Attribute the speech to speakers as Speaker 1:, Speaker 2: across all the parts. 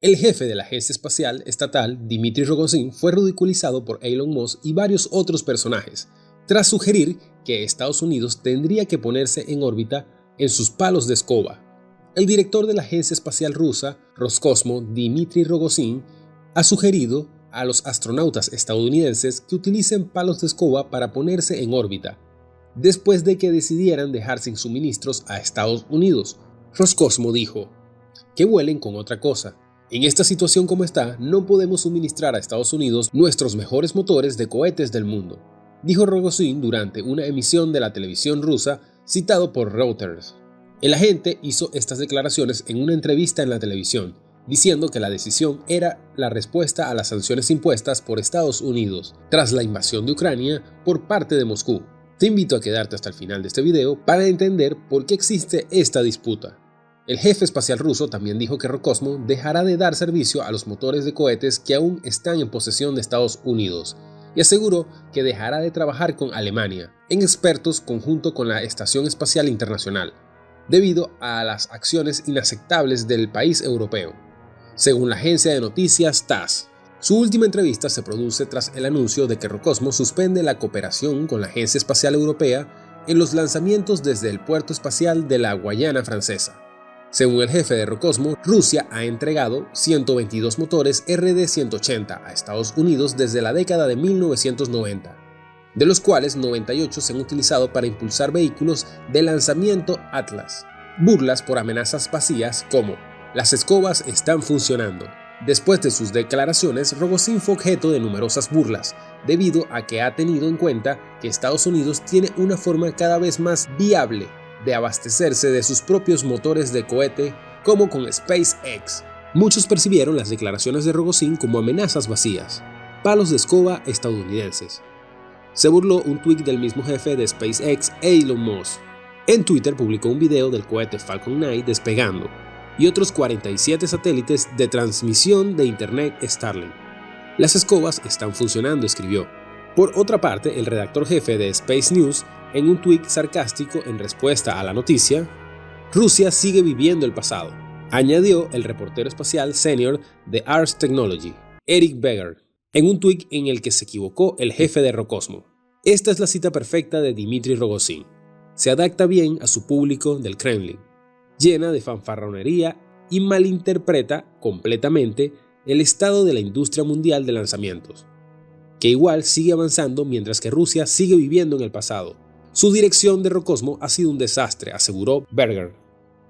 Speaker 1: El jefe de la agencia espacial estatal, Dmitry Rogozin, fue ridiculizado por Elon Musk y varios otros personajes, tras sugerir que Estados Unidos tendría que ponerse en órbita en sus palos de escoba. El director de la agencia espacial rusa, Roscosmos, Dmitry Rogozin, ha sugerido a los astronautas estadounidenses que utilicen palos de escoba para ponerse en órbita, después de que decidieran dejar sin suministros a Estados Unidos. Roscosmos dijo: que vuelen con otra cosa. En esta situación como está, no podemos suministrar a Estados Unidos nuestros mejores motores de cohetes del mundo, dijo Rogozin durante una emisión de la televisión rusa citado por Reuters. El agente hizo estas declaraciones en una entrevista en la televisión, diciendo que la decisión era la respuesta a las sanciones impuestas por Estados Unidos tras la invasión de Ucrania por parte de Moscú. Te invito a quedarte hasta el final de este video para entender por qué existe esta disputa. El jefe espacial ruso también dijo que Roscosmos dejará de dar servicio a los motores de cohetes que aún están en posesión de Estados Unidos y aseguró que dejará de trabajar con Alemania en expertos conjunto con la Estación Espacial Internacional, debido a las acciones inaceptables del país europeo, según la agencia de noticias TASS. Su última entrevista se produce tras el anuncio de que Roscosmos suspende la cooperación con la Agencia Espacial Europea en los lanzamientos desde el puerto espacial de la Guayana Francesa. Según el jefe de Roscosmos, Rusia ha entregado 122 motores RD-180 a Estados Unidos desde la década de 1990, de los cuales 98 se han utilizado para impulsar vehículos de lanzamiento Atlas. Burlas por amenazas vacías como "las escobas están funcionando". Después de sus declaraciones, Rogozin fue objeto de numerosas burlas, debido a que ha tenido en cuenta que Estados Unidos tiene una forma cada vez más viable de abastecerse de sus propios motores de cohete, como con SpaceX. Muchos percibieron las declaraciones de Rogozin como amenazas vacías, palos de escoba estadounidenses. Se burló un tuit del mismo jefe de SpaceX, Elon Musk. En Twitter publicó un video del cohete Falcon 9 despegando y otros 47 satélites de transmisión de internet Starlink. Las escobas están funcionando, escribió. Por otra parte, el redactor jefe de Space News, en un tuit sarcástico en respuesta a la noticia, "Rusia sigue viviendo el pasado", añadió el reportero espacial senior de Ars Technology, Eric Berger, en un tuit en el que se equivocó el jefe de Roscosmos. Esta es la cita perfecta de Dmitry Rogozin. Se adapta bien a su público del Kremlin, llena de fanfarronería y malinterpreta completamente el estado de la industria mundial de lanzamientos, que igual sigue avanzando mientras que Rusia sigue viviendo en el pasado. Su dirección de Roscosmos ha sido un desastre, aseguró Berger.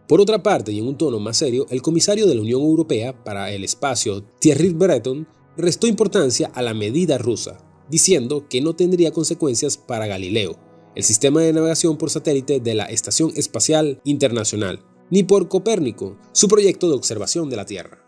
Speaker 1: Por otra parte, y en un tono más serio, el comisario de la Unión Europea para el Espacio, Thierry Breton, restó importancia a la medida rusa, diciendo que no tendría consecuencias para Galileo, el sistema de navegación por satélite de la Estación Espacial Internacional, ni por Copérnico, su proyecto de observación de la Tierra.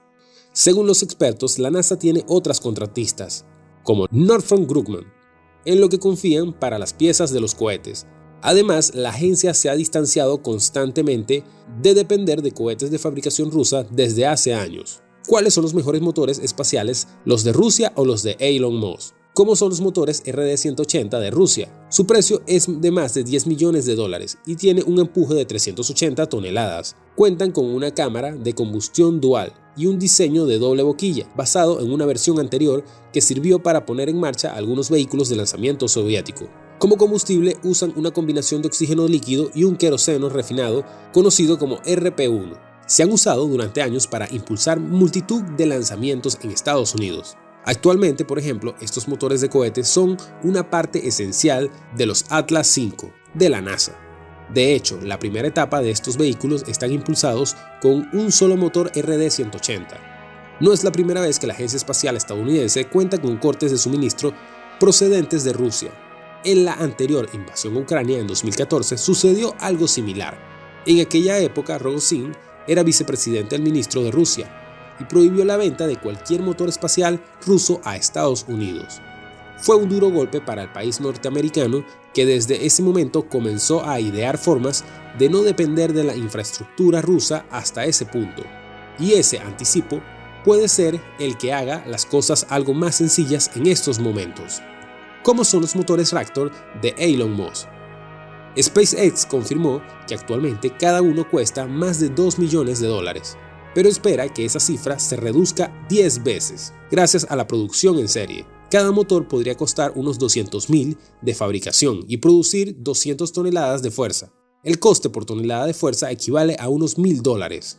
Speaker 1: Según los expertos, la NASA tiene otras contratistas, como Northrop Grumman, en lo que confían para las piezas de los cohetes. Además, la agencia se ha distanciado constantemente de depender de cohetes de fabricación rusa desde hace años. ¿Cuáles son los mejores motores espaciales, los de Rusia o los de Elon Musk? ¿Cómo son los motores RD-180 de Rusia? Su precio es de más de $10 millones y tiene un empuje de 380 toneladas. Cuentan con una cámara de combustión dual y un diseño de doble boquilla, basado en una versión anterior que sirvió para poner en marcha algunos vehículos de lanzamiento soviético. Como combustible usan una combinación de oxígeno líquido y un queroseno refinado conocido como RP-1. Se han usado durante años para impulsar multitud de lanzamientos en Estados Unidos. Actualmente, por ejemplo, estos motores de cohetes son una parte esencial de los Atlas V de la NASA. De hecho, la primera etapa de estos vehículos están impulsados con un solo motor RD-180. No es la primera vez que la Agencia Espacial Estadounidense cuenta con cortes de suministro procedentes de Rusia. En la anterior invasión a Ucrania en 2014 sucedió algo similar. En aquella época, Rogozin era vicepresidente del ministro de Rusia y prohibió la venta de cualquier motor espacial ruso a Estados Unidos. Fue un duro golpe para el país norteamericano, que desde ese momento comenzó a idear formas de no depender de la infraestructura rusa hasta ese punto. Y ese anticipo puede ser el que haga las cosas algo más sencillas en estos momentos. ¿Cómo son los motores Raptor de Elon Musk? SpaceX confirmó que actualmente cada uno cuesta más de $2 millones. pero espera que esa cifra se reduzca 10 veces gracias a la producción en serie. Cada motor podría costar unos 200.000 de fabricación y producir 200 toneladas de fuerza. El coste por tonelada de fuerza equivale a unos $1.000.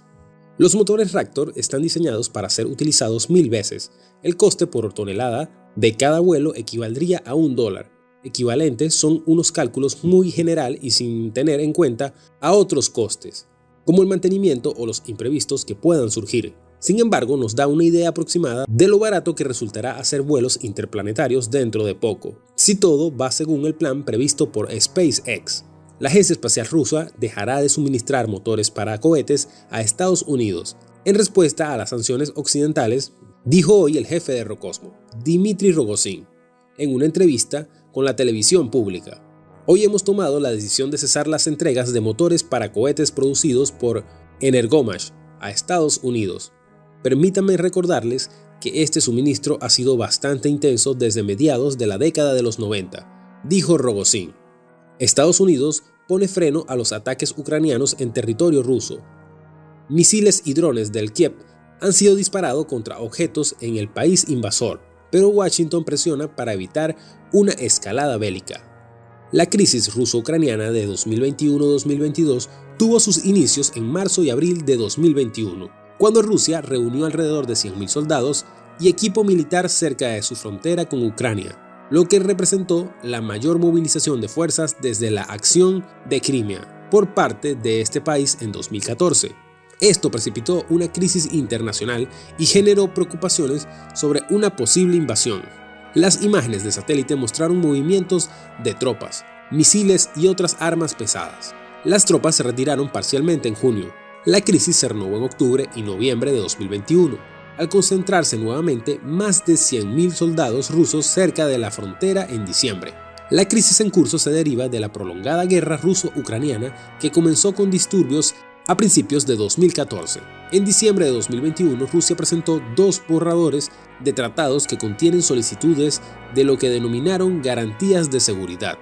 Speaker 1: Los motores Raptor están diseñados para ser utilizados 1000 veces. El coste por tonelada de cada vuelo equivaldría a $1. Equivalentes son unos cálculos muy general y sin tener en cuenta a otros costes, como el mantenimiento o los imprevistos que puedan surgir. Sin embargo, nos da una idea aproximada de lo barato que resultará hacer vuelos interplanetarios dentro de poco, si todo va según el plan previsto por SpaceX. La Agencia Espacial Rusa dejará de suministrar motores para cohetes a Estados Unidos en respuesta a las sanciones occidentales, dijo hoy el jefe de Roscosmos, Dmitry Rogozin, en una entrevista con la televisión pública. Hoy hemos tomado la decisión de cesar las entregas de motores para cohetes producidos por Energomash a Estados Unidos. Permítanme recordarles que este suministro ha sido bastante intenso desde mediados de la década de los 90, dijo Rogozin. Estados Unidos pone freno a los ataques ucranianos en territorio ruso. Misiles y drones del Kiev han sido disparados contra objetos en el país invasor, pero Washington presiona para evitar una escalada bélica. La crisis ruso-ucraniana de 2021-2022 tuvo sus inicios en marzo y abril de 2021, cuando Rusia reunió alrededor de 100.000 soldados y equipo militar cerca de su frontera con Ucrania, lo que representó la mayor movilización de fuerzas desde la acción de Crimea por parte de este país en 2014. Esto precipitó una crisis internacional y generó preocupaciones sobre una posible invasión. Las imágenes de satélite mostraron movimientos de tropas, misiles y otras armas pesadas. Las tropas se retiraron parcialmente en junio. La crisis se renovó en octubre y noviembre de 2021, al concentrarse nuevamente más de 100.000 soldados rusos cerca de la frontera en diciembre. La crisis en curso se deriva de la prolongada guerra ruso-ucraniana que comenzó con disturbios a principios de 2014. En diciembre de 2021, Rusia presentó 2 borradores de tratados que contienen solicitudes de lo que denominaron garantías de seguridad,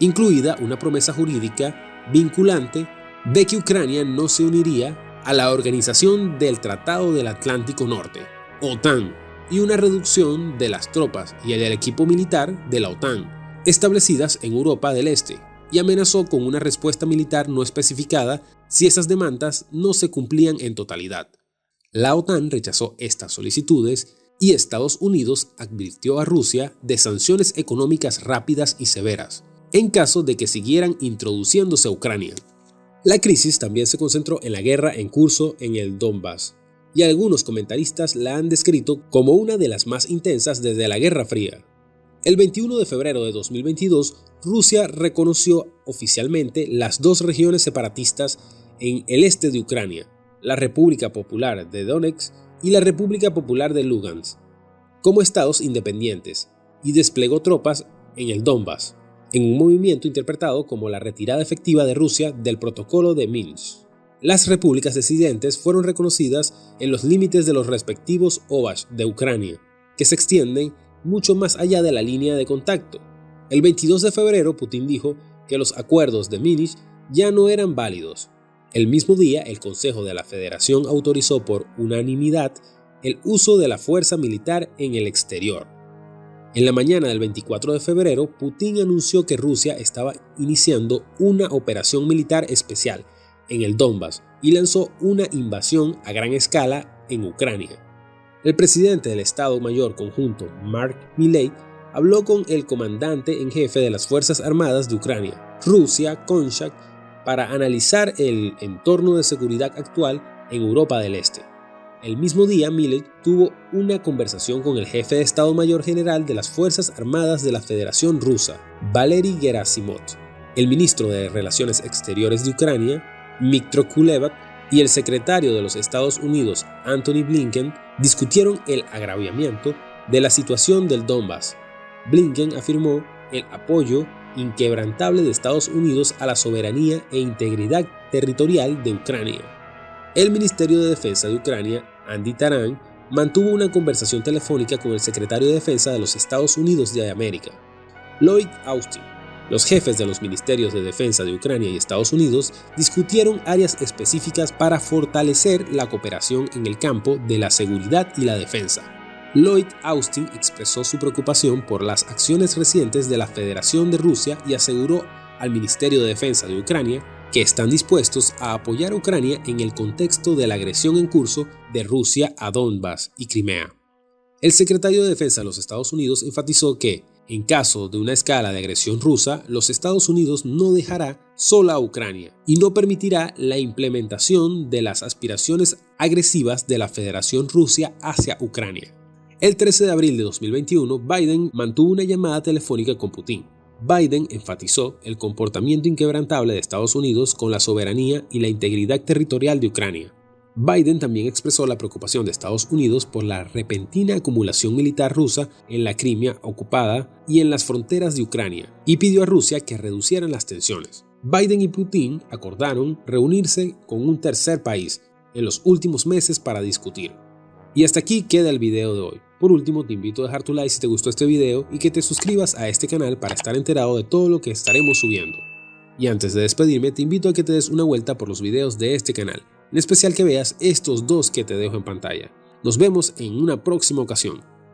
Speaker 1: incluida una promesa jurídica vinculante de que Ucrania no se uniría a la Organización del Tratado del Atlántico Norte, OTAN, y una reducción de las tropas y el equipo militar de la OTAN, establecidas en Europa del Este, y amenazó con una respuesta militar no especificada si esas demandas no se cumplían en totalidad. La OTAN rechazó estas solicitudes y Estados Unidos advirtió a Rusia de sanciones económicas rápidas y severas, en caso de que siguieran introduciéndose a Ucrania. La crisis también se concentró en la guerra en curso en el Donbass, y algunos comentaristas la han descrito como una de las más intensas desde la Guerra Fría. El 21 de febrero de 2022, Rusia reconoció oficialmente las 2 regiones separatistas en el este de Ucrania, la República Popular de Donetsk y la República Popular de Lugansk, como estados independientes, y desplegó tropas en el Donbass, en un movimiento interpretado como la retirada efectiva de Rusia del Protocolo de Minsk. Las repúblicas disidentes fueron reconocidas en los límites de los respectivos oblast de Ucrania, que se extienden mucho más allá de la línea de contacto. El 22 de febrero, Putin dijo que los acuerdos de Minsk ya no eran válidos. El mismo día, el Consejo de la Federación autorizó por unanimidad el uso de la fuerza militar en el exterior. En la mañana del 24 de febrero, Putin anunció que Rusia estaba iniciando una operación militar especial en el Donbass y lanzó una invasión a gran escala en Ucrania. El presidente del Estado Mayor Conjunto, Mark Milley, habló con el comandante en jefe de las Fuerzas Armadas de Ucrania, Rusia Konchak, para analizar el entorno de seguridad actual en Europa del Este. El mismo día, Milley tuvo una conversación con el jefe de Estado Mayor General de las Fuerzas Armadas de la Federación Rusa, Valery Gerasimov, el ministro de Relaciones Exteriores de Ucrania, Dmytro Kuleba, y el secretario de los Estados Unidos, Antony Blinken, discutieron el agravamiento de la situación del Donbass. Blinken afirmó el apoyo inquebrantable de Estados Unidos a la soberanía e integridad territorial de Ucrania. El Ministerio de Defensa de Ucrania, Andy Taran, mantuvo una conversación telefónica con el secretario de Defensa de los Estados Unidos de América, Lloyd Austin, Los jefes de los ministerios de defensa de Ucrania y Estados Unidos discutieron áreas específicas para fortalecer la cooperación en el campo de la seguridad y la defensa. Lloyd Austin expresó su preocupación por las acciones recientes de la Federación de Rusia y aseguró al Ministerio de Defensa de Ucrania que están dispuestos a apoyar a Ucrania en el contexto de la agresión en curso de Rusia a Donbass y Crimea. El secretario de Defensa de los Estados Unidos enfatizó que, en caso de una escala de agresión rusa, los Estados Unidos no dejará sola a Ucrania y no permitirá la implementación de las aspiraciones agresivas de la Federación Rusa hacia Ucrania. El 13 de abril de 2021, Biden mantuvo una llamada telefónica con Putin. Biden enfatizó el comportamiento inquebrantable de Estados Unidos con la soberanía y la integridad territorial de Ucrania. Biden también expresó la preocupación de Estados Unidos por la repentina acumulación militar rusa en la Crimea ocupada y en las fronteras de Ucrania, y pidió a Rusia que reducieran las tensiones. Biden y Putin acordaron reunirse con un tercer país en los últimos meses para discutir. Y hasta aquí queda el video de hoy. Por último, te invito a dejar tu like si te gustó este video y que te suscribas a este canal para estar enterado de todo lo que estaremos subiendo. Y antes de despedirme, te invito a que te des una vuelta por los videos de este canal, en especial que veas estos dos que te dejo en pantalla. Nos vemos en una próxima ocasión.